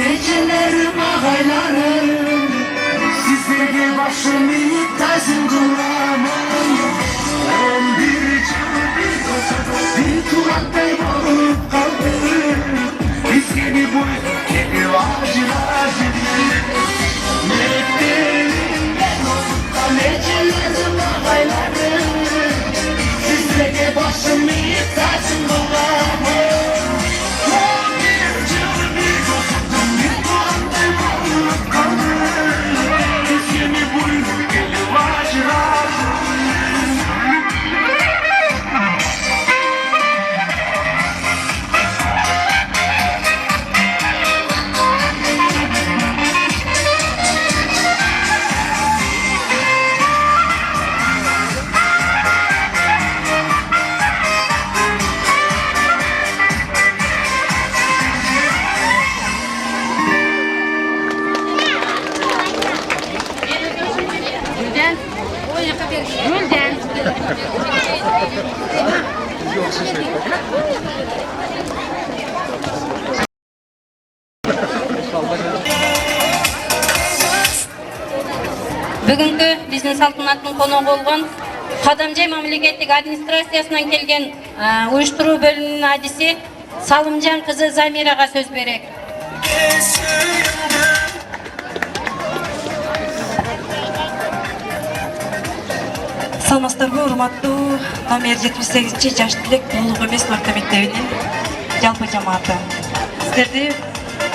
Necelerim ağaylarım, sizlerge başım eğip tazim kılamam. Ben bir tuvaktay olup kaldım. İskeni bu kedi acılar. Mekterimden olup da necelerim ağaylarım, sizlerge başım eğip tazim kılamam. Бүгүнкү биздин салтанаттын коногу болгон Кадамжай мамлекеттик администрациясынан келген уюштуруу бөлүмүнүн адиси Салымжан кызы Замирага сөз берек. Саламатсыздарбы, урматтуу номер 78 жаш тилек толук эмес орто мектебинин жалпы жамааты. Сиздерди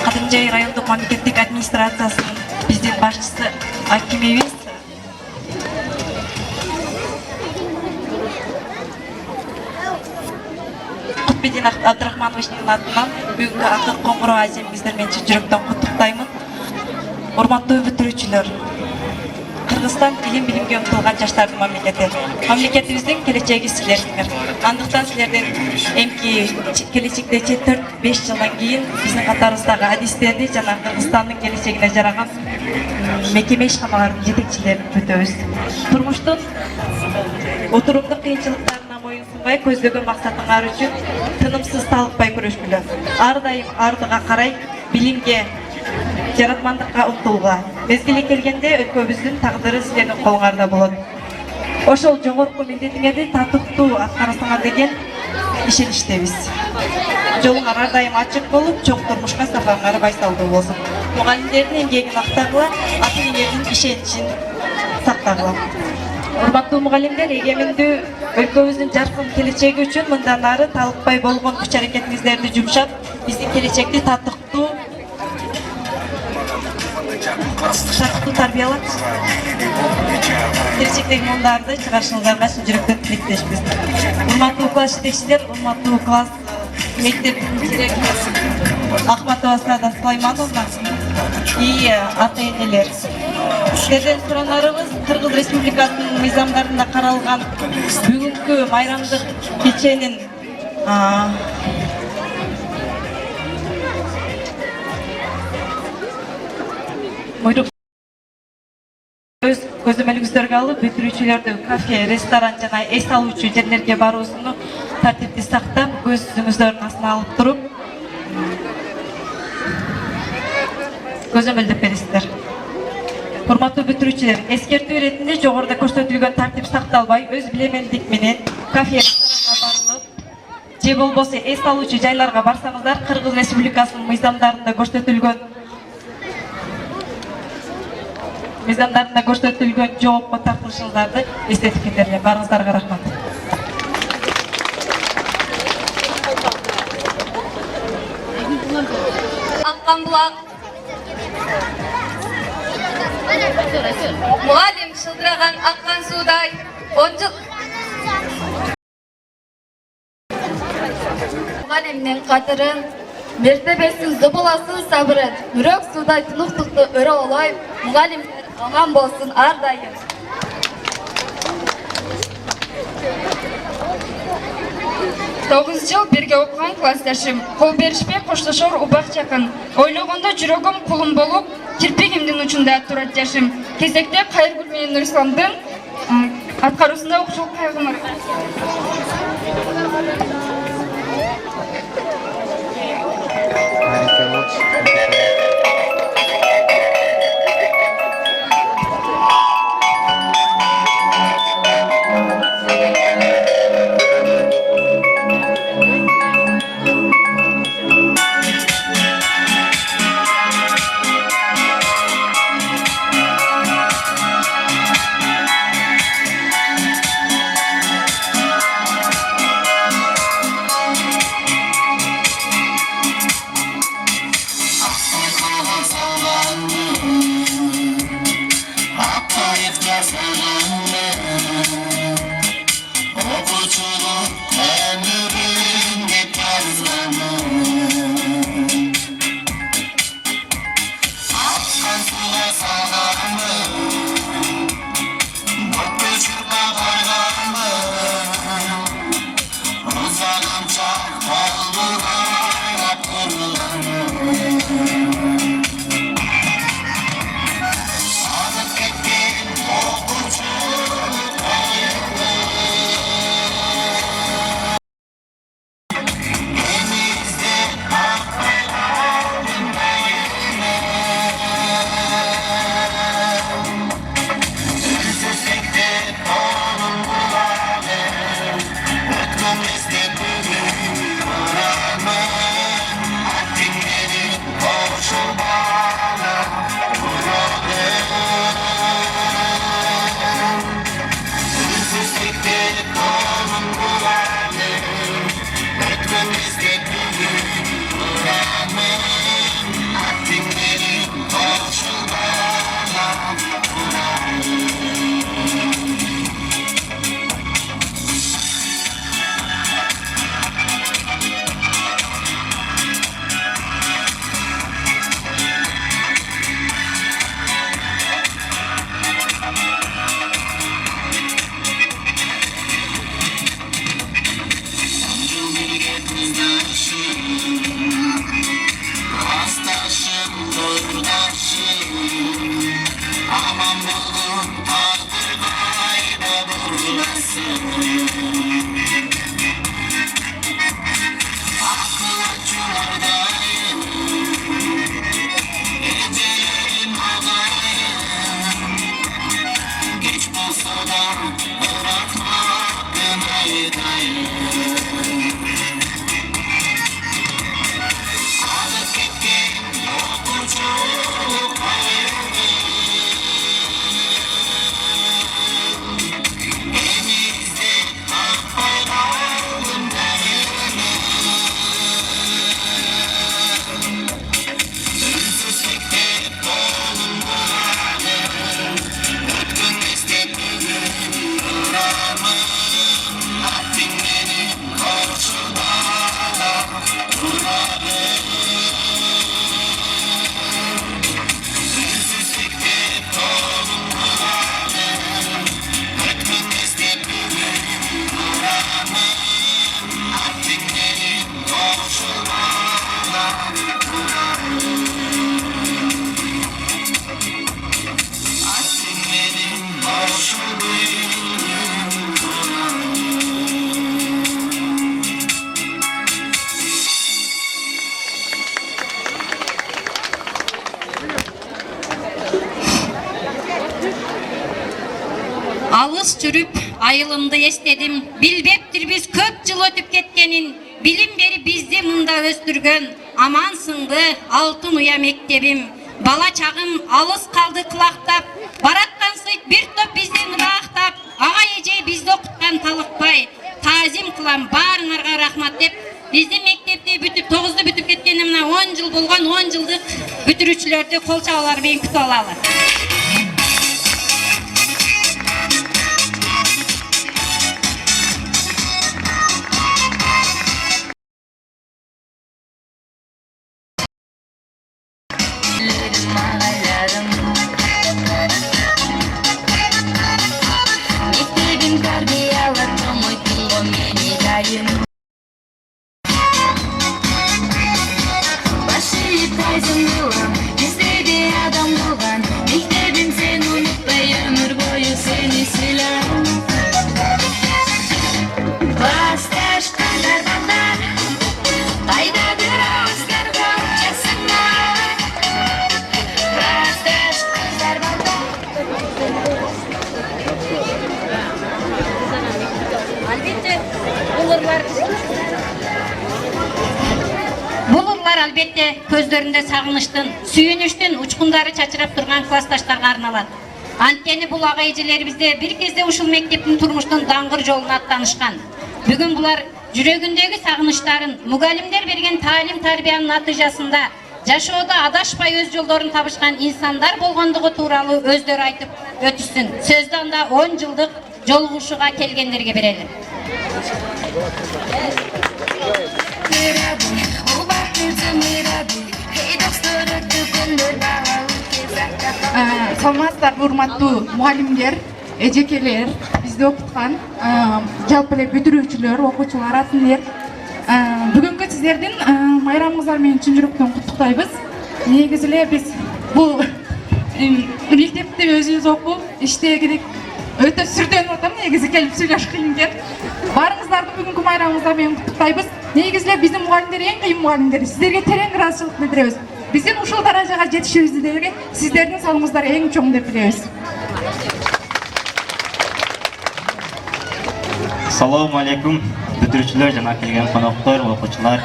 Кадамжай райондук мамлекеттик администрациясынын биздин башчысы акимибиз Кутбедин Абдрахмановичтин атынан бүгүнкү Акын Коңгуроо аземиңиздер менен чын жүрөктөн куттуктаймын. Урматтуу бүтүрүүчүлөр, Кыргызстан билимге умтулган жаштардын мамлекети. Мамлекетибиздин келечеги силердиңер. Андыктан силердин эмки келечекте 4-5 жылдан кийин биздин катарыбыздагы адистерди жана Кыргызстандын келечегине жараган мекеме ишканалардын жетекчилерин күтөбүз. Турмуштун отурумдук кыйынчылыктарына моюнсунбай көздөгөн максатыңар үчүн тынымсыз талыкпай күрөшкүлө. Ар дайым ардыга карай билимге, жаратмандыкка умтулууга. Мезгили келгенде өлкөбүздүн тагдыры силердин колуңарда болот. Ошол жогорку милдетиңерди татыктуу аткарасыңар деген ишеничтебиз. Жолуңар ар дайым ачык болуп, чоң турмушка сапарыңар байсалдуу болсун. Мугалимдердин эмгегин актагыла, ата-энелердин ишеничин сактагыла. Урматтуу мугалимдер, эгеминдүү өлкөбүздүн жаркын келечеги үчүн мындан ары талыкпай болгон күч-аракетиңиздерди жумшап, биздин келечекти татыктуу тарбиялап, келечектеги мундарды чыгарышыңыздарга чын жүрөктөн тилектешпиз. Урматтуу класс жетекчилер, урматтуу класс мектептин директору Ахматова Сада Сулаймановна и ата-энелер. Сиздерден суранарыбыз Кыргыз Республикасынын мыйзамдарында каралган бүгүнкү майрамдык кеченин өз көзөмөлүңүздөргө алып, бүтүрүүчүлөрдү кафе, ресторан жана эс алуучу жерлерге баруусуну тартипти сактап, көзүңүздөрдүн астына алып туруп, көзөмөлдөп бересиздер. Урматтуу бүтүрүүчүлөр, эскертүү иретинде жогоруда көрсөтүлгөн тартип сакталбай, өз билемендик менен кафе, ресторанга барылып, же болбосо эс алуучу жайларга барсаңыздар, Кыргыз Республикасынын мыйзамдарында көрсөтүлгөн жоопко тартылышыңыздарды эстетип кетерлер. Барыңыздарга рахмат. Аккан булак. Мугалим шылдыраган аккан суудай. Мугалимдин кадырын, мертебесин, зыбыласын, сабырын, үрөк суудай тынуктукту өрө олой. Мугалимдер аман болсун ар дайым. Жыл бирге окуган классташым, кол беришпей коштошор убак жакын. Ойлогондо жүрөгүм кулум болуп, кирпигимдин учунда турат жашым. Кезекте Кайыргүл менен Нурисламдын аткаруусунда укчулук кайгымыр. açılır ömrümde tazlanır. Akkan suya sağlamı, bak göçürme bayramı. Uzanan çok oldu hala kurulanır. Sadık ettim o uçurup ayırdı. Denizde akbay aldım bayırına. Üzülsek de onun bulanı, öttüm istediğim oranı. Akdinlerin koşu bana bulanı. Üzülsek de onun bulanı, öttüm istediğim oranı. Akdinlerin koşu bana bulanı. Hastaşım, zordaşım, aman bulun vardır gayda bulasın. Akıl açılardayım, gecelerim ağlayım. Geç bulsa da bırakma gönayı dayım. Sadık ettim o uçurup ayırdı. Denizde akbay aldım bayırına. Üzülsek de onun bulanı, öttüm istediğim oranı. Akdinlerin koşu bana bulanı. Üzülsek de onun bulanı, öttüm istediğim oranı. Akdinlerin koşu bana bulanı. Akdinlerin koşu Alыс жүрүп айылымды эстедим, билбептир биз көп жыл өтүп кеткенин. Билим бери бизди мында өстүргөн амансыңды алтын уя мектебим. Бала чагым алыс калды кылактап, бараткан сыйт бир топ бизди ырактап. Ага эже бизди окуткан талыкпай, таазим кылам баарыңарга рахмат деп. Биздин мектепти бүтүп 9-ду бүтүп кеткенине мына 10 жыл болгон, 10 жылдык бүтүрүүчүлөрдү кол чабуулар менен күтүп алалы. Mektedim tarbiyaladım, uykungo meni dayım. Başı tayzım yılan, bizde de adam bulgan. Mektebim sen unutmay, ömür boyu seni siler. Bastaş kandar bandar, kaydadır ağızlarga uçasınlar. Bastaş kandar bandar. Булырлар албетте көздөрүндө сагынычтын, сүйүнүчтүн учкундары чачырап турган классташтарга арналат. Анткени бул ага эжелерибизде бир кезде ушул мектептин турмуштун даңгыр жолуна аттанышкан. Бүгүн булар жүрөгүндөгү сагынычтарын, мугалимдер берген таалим тарбиянын натыйжасында жашоодо адашпай өз жолдорун табышкан инсандар болгондугу тууралуу өздөрү айтып өтүшсүн. Сөздү анда 10 жылдык жолугушууга келгендерге берели. Мирады, ол бақытты мирады. Эй, достар, өтті күндер бала өтке Саламатсыздар, урматтуу мугалимдер, эжекелер, бизди окуткан, жалпы эле бүтүрүүчүлөр, окуучулар, ата энелер. Бүгүнкү сиздердин майрамыңыздар менен чын жүрөктөн куттуктайбыз. Негизи эле биз бул мектепте өзүбүз окуп, иштегилик өтө сүрдөнүп атам, негизи келип сүйлөш кыйын экен. Баарыңыздарды бүгүнкү майрамыңыздар менен куттуктайбыз. Негизи эле биздин мугалимдер эң кыйын мугалимдер. Сиздерге терең ыраазычылык билдиребиз. Биздин ушул даражага жетишибиздеги сиздердин салымыңыздар эң чоң деп билебиз. Assalomu alaykum, бүтүрүүчүлөр жана келген коноктор, окуучулар.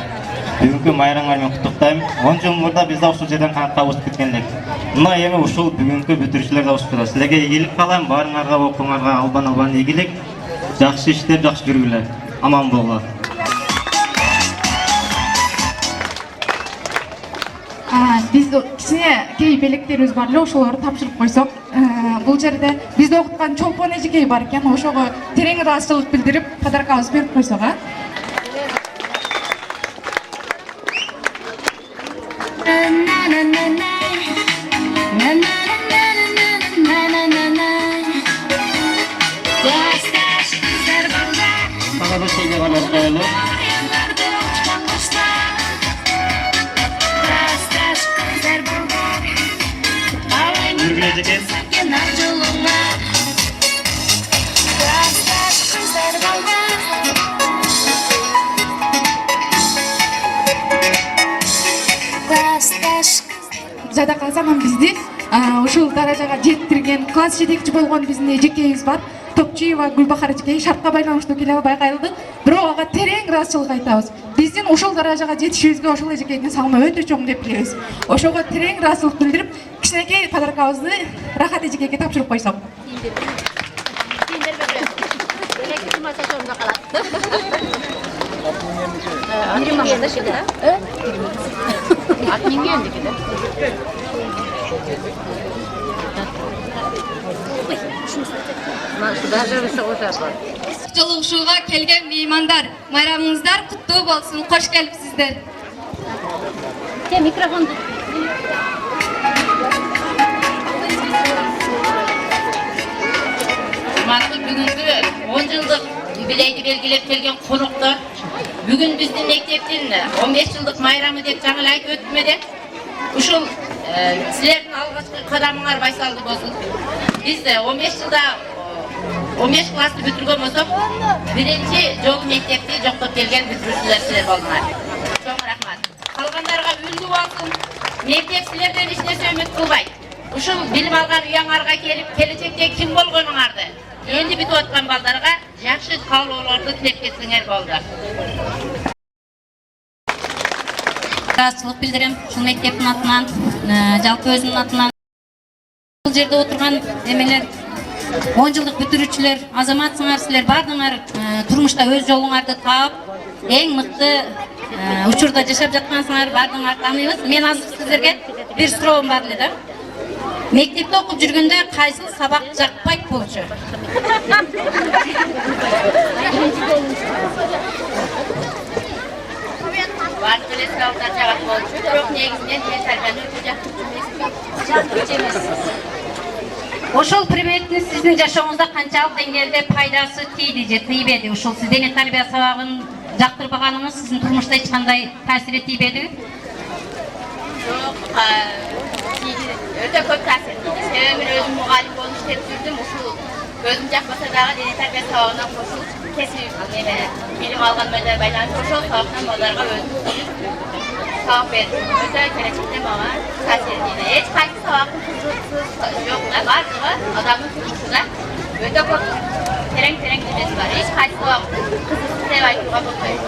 Бүгүнкү майрамыңар менен куттуктайм. 10 жыл мурда биз да ушул жерден канатка өсүп кеткен элек. Мына эми ушул бүгүнкү бүтүрүүчүлөр да өсүп кетет. Силерге ийгилик каалайм, баарыңарга окууңарга албан ийгилик. Жакшы иштеп, жакшы жүргүлө. Аман болгула. Бизде кичине кей белектерибиз бар эле, ошолорду тапшырып койсок, бул жерде бизди окуткан Чолпон эжекей бар экен, ошого терең ыраазычылык билдирип, подаркабызды берип койсок, Sana bir şey de var koyalım. Yürgülecek. жада калсам бизди ушул даражага жеттирген класс жетекчи болгон биздин эжекейибиз бар. Топчиева Гүлбахар эжекей шартка байланыштуу келе албай калды. Бирок ага терең ыраазычылык айтабыз. Биздин ушул даражага жетишибизге ошол эжекейдин салымы өтө чоң деп билебиз. Ошого терең ыраазычылык билдирип, кичинекей подаркабызды Рахат эжекейге тапшырып койсок. Жолугушууга келген меймандар, майрамыңыздар куттуу болсун. Кош келипсиздер. Микрофонду. Бүгүнкү 10 жылдык юбилейди белгилеп келген коноктор, бүгүн биздин мектептин 15 жылдык майрамы деп жаңы эле айтып өттүм эле. Ушул силердин алгачкы кадамыңар байсалдуу болсун. Биз 15 жылда 15 классты бүтүргөн болсок, биринчи жолу мектепти жоктоп келген бүтүрүүчүлөр силер болдуңар. Чоң рахмат. Калгандарга үлгү болсун. Мектеп силерден эч нерсе үмүт кылбайт. Ушул билим алган уяңарга келип, келечекте ким болгонуңарды энди бүтүп аткан балдарга жакшы каалоолорду тилеп кетсеңер болду. Ыраазычылык билдирем ушул мектептин атынан, жалпы өзүмдүн атынан. Бул жерде отурган эмелер 10 жылдык бүтүрүүчүлөр, азаматсыңар, силер баардыгыңар турмушта өз жолуңарды таап, эң мыкты учурда жашап жаткансыңар, баардыгыңарды тааныбыз. Мен азыр сиздерге бир суроом бар эле да. Мектепте окуп жүргөндө кайсы сабак жакпайт болчу? Баардык эле суроолор жагат болчу, бирок негизинен мен тарбияны өтө жакшы эмес. Ошол предметтин сиздин жашооңузда канчалык деңгээлде пайдасы тийди же тийбеди? Ушул сиз дене тарбия сабагын жактырбаганыңыз сиздин турмушта эч кандай таасири тийбедиби? Жок, өтө көп таасир тийди. Себеби мен өзүм мугалим болуп иштеп жүрдүм. Ушул өзүм жакпаса дагы дене тарбия сабагына кошулуп, кесип билим алган менен байланыштуу ошол сабактан балдарга өзүм сабак бердим. Өтө келечекте мага таасир тийди. Эч кайсы сабактын кызыгысыз жок да, баардыгы адамдын турмушунда өтө көп терең немеси бар. Эч кайсы сабактын кызыгысыз деп айтууга болбойт.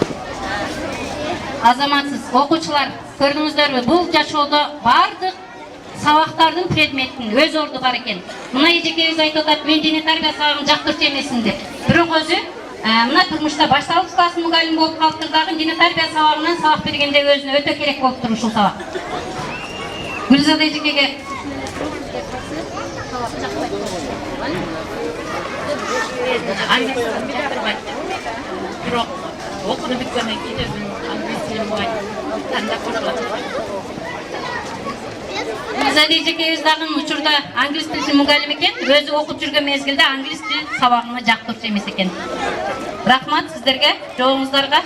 Азаматсыз окуучулар, көрдүңүздөрбү? Бул жашоодо баардык сабактардын предметтин өз орду бар экен. Мына эжекебиз айтып атат, мен дене тарбия сабагын жактырчу эмесмин деп. Бирок өзү мына турмушта башталгыч класс мугалими болуп калыптыр дагы, дене тарбия сабагынан сабак бергенде өзүнө өтө керек болуптур ушул сабак. Гүлзада эжекеге бирок окууну бүткөндөн кийин өзүм англис тилин мугалим тандап барып Азали эжекебиз дагы учурда англис тил мугалим экен, өзү окуп жүргөн мезгилде англис тил сабагына жактырчу эмес экен. Рахмат сиздерге, жоогуңуздарга.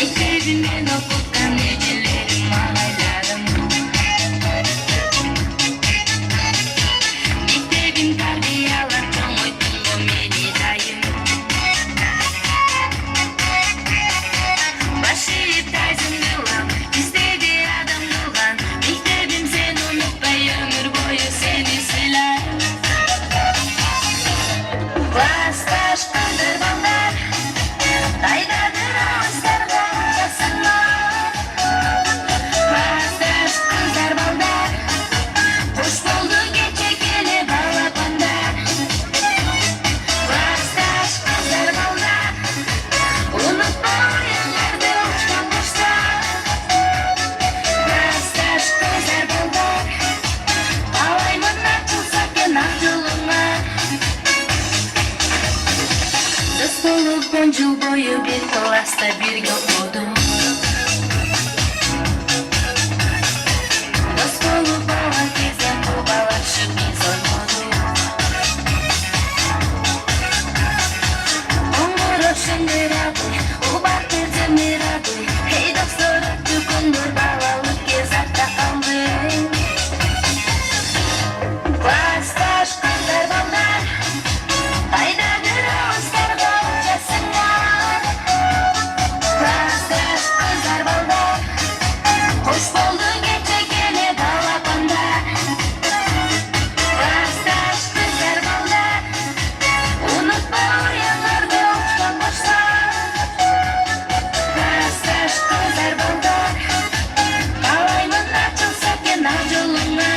Mektebinden okutkan ecelerim ağaylarım. Mektebim tarbiyalar çoğun oytundu meni dayım. Başı tayzın kılan, istedi adam kılgan. Mektebim sen unutmay ömür boyu seni siler. Klastaş kaldır ballar, daydadır ağızlarga uçasınlar. Klastaş kızlar ballar, hoş buldu geçe gele balapanda. Klastaş kızlar ballar, unutma uyanlarda uçkan kuşlar. Klastaş kızlar ballar, alayman açılsa kenar yoluna. Dost olup 10 yıl boyu bir klasta birge okudum. Dost olup bala kezdен кубалашып биз ойнодук. Оңгоро шөндөрөбү, убактырды мирабы. Эй достор өттү күндөр, балалык кез артта калды. Классташ кыздар балдар, кайдадыр ауыздарга учасыңар. Классташ кыздар балдар, хош болду кече келе балапанда. Классташ кыздар балдар, унутпа уянарды учкан коштар. Классташ кыздар балдар, каалаймын ачылса кенар жолуңа.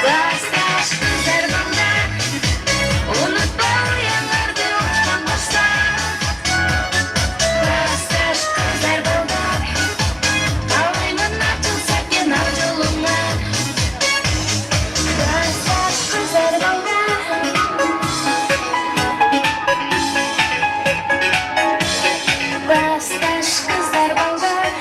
Классташ кыздар балдар, унутпа уянарды учкан коштар. Классташ кыздар балдар, каалаймын ачылса кенар жолуңа. Классташ кыздар балдар, классташ кыздар балдар.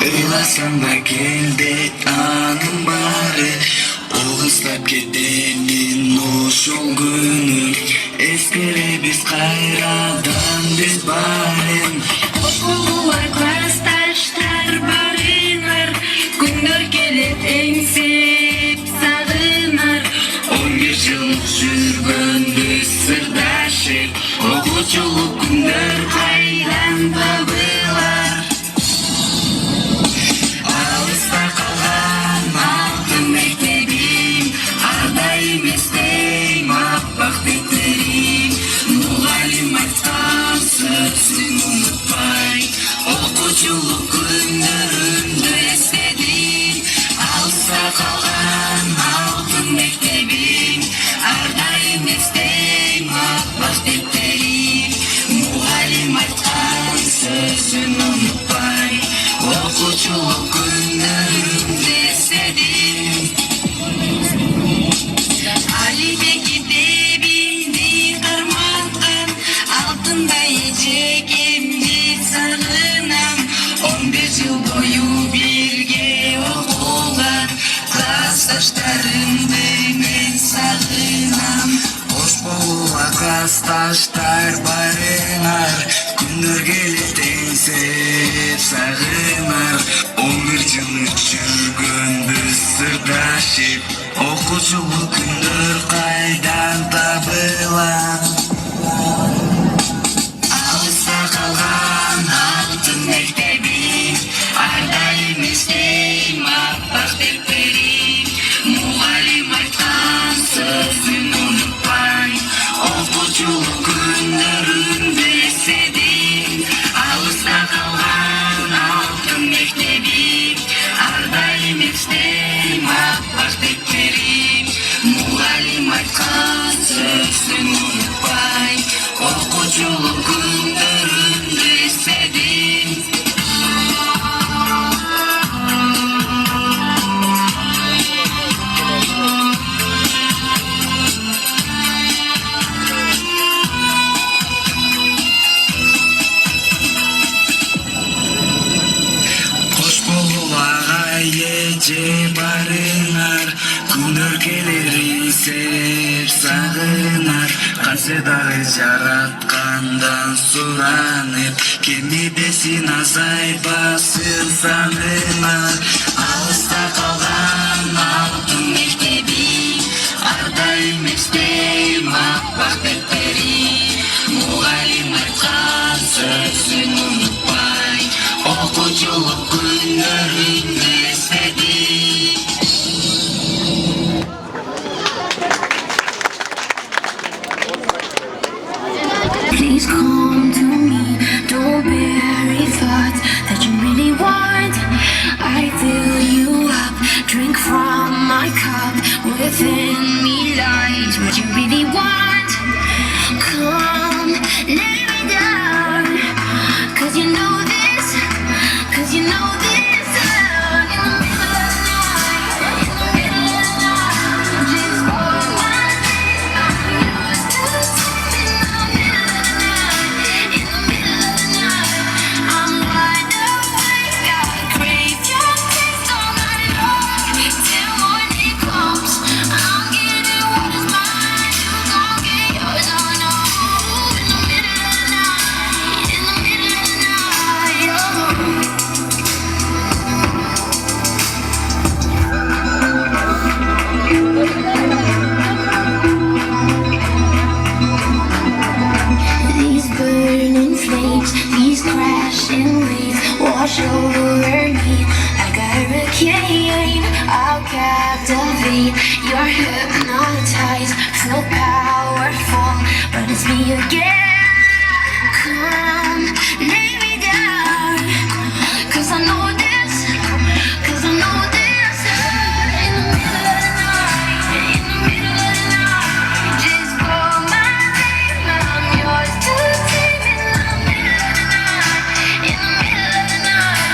Ыйласаң да келдек анын баары, угуздап кетенин ошол күнү. Эскеребиз кайрадан биз баарын. Хош болдулар классташтар барыңар, күндөр келет эңсеп сагынар. 15 жыл жүргөнбүз сырдашып, окуучулук күндөр кайдан табылар. Алыста калган алтын мектебим, ар дайым эстейм аппак беттерим. Мугалим айткан сөзүн унутпай, окуучулук күндөрүмдү эстедим. Алыста калган алтын мектебим, ар дайым эстейм аппак беттерим. Мугалим айткан сөзүн kalgar Günler gelip ensep sağınar Ömür yıllık жүрgөн biz sırdaşıp Okuçuluk günler kaydan tabılan Alışta kalgan altın mektebim Ardayım isteyim appak defterim Muğalim aytkan sözün unutmayın Okuçuluk günlerinde istedim Alışta kalgan altın mektebim Ardayım isteyim appak defterim Muğalim aytkan sözün unutmayın Okuçuluk günlerinde istedim Hoş bululağa yece barınar Gün örgeleri sevip sağınar Karşıdağı jaratkandan suranıp Kemi besin azay basın sanınar Alışta kalgan altın mektebi Ardayım isteyim appak defteri Muğalim aytkan sözün unutmayın Okuçuluk günlerinde istedim Please come to me, don't bury thoughts that you really want. I fill you up, drink from my cup. Within me lies what you really want. Come, lay me down, 'cause you know this, 'cause you know this. In the middle of the night, in the middle of the night, just for my name, I'm yours to take. In the middle of the night, I'm wide awake. I crave your taste all night long. Till morning comes, I'm getting what is mine. You gon' get yours, oh no. In the middle of the night, in the middle of the night, oh. These burning flames, these crashing waves wash over me like a hurricane. I'll captivate, you're hypnotized, feel powerful, but it's me again. Come, lay me down, 'cause I know this, 'cause I know this. In the middle of the night, in the middle of the night, just for my name, I'm yours to take. In the middle of the night, in the middle of the night,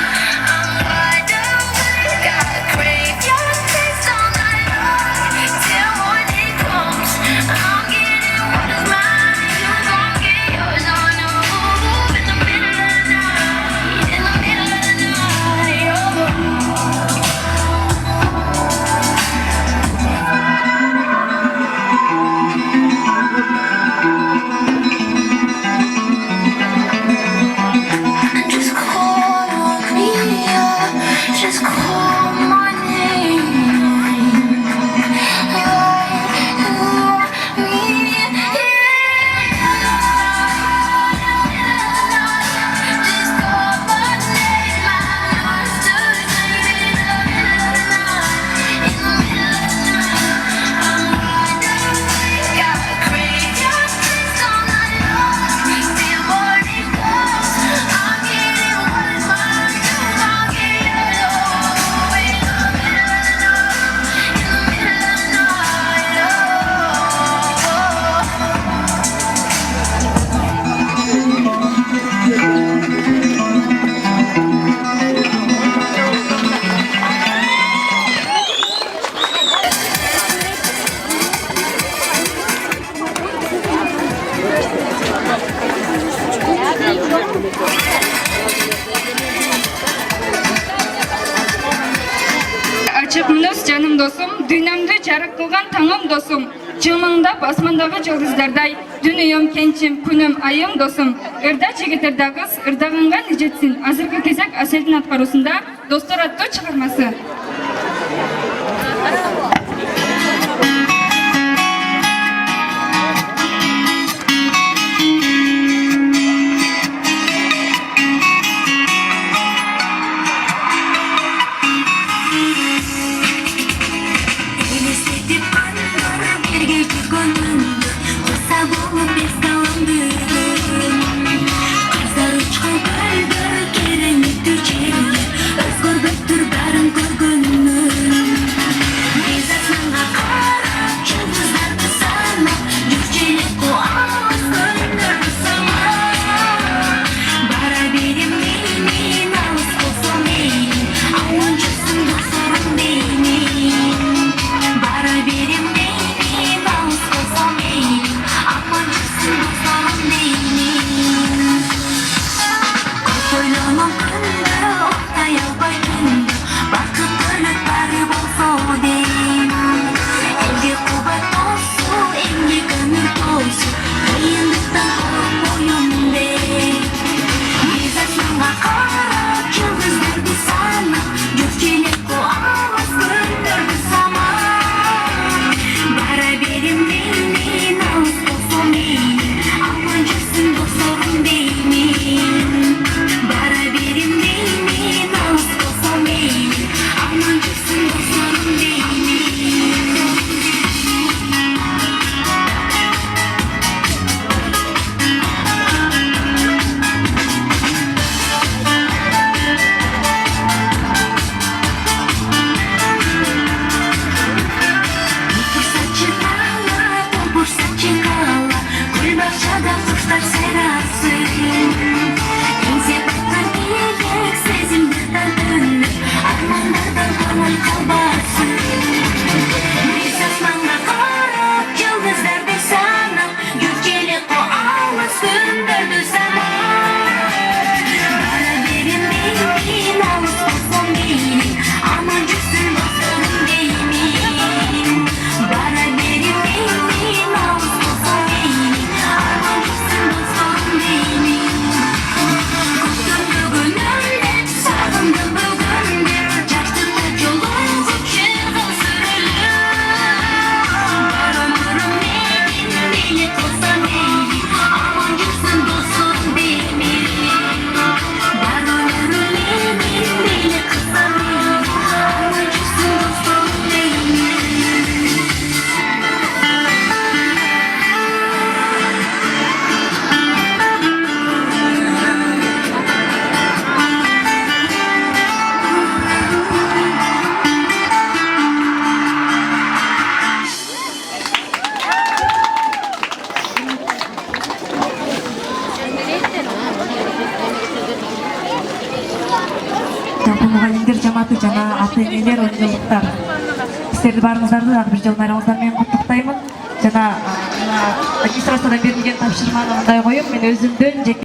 I'm wide awake. I crave your taste all night long. Till morning comes, I'm getting what is mine. You gon' get yours, oh no. In the middle of the night, in the middle of the night, oh. Just call me, just call my name. Just call my name. I'm yours to take. In the middle of the night, in the middle of the night, I'm wide awake. I crave your taste all night long. Till morning comes, I'm getting what is mine. You gon' get yours, oh. In the middle of the night, in the middle of the night, Açık mınız canım dostum, dünyamda жарык кылган таңым досум. Чыңмыңдап асмандағы жылдыздардай, дүнием, кенчим, күнім, айым, досым. Ырда жігітерді қыз, ырдағанға не жетсін. Азырғы кезек Аселдің атқарусында достар атты шығармасы. Мұғалімдер жамааты жана ата-энелер оңжылықтар. Сіздерді барыңыздарды да бір жыл майрамыңыздармен құттықтаймын. Жана магистратурадан берілген тапшырманы мындай қойып, мен өзімден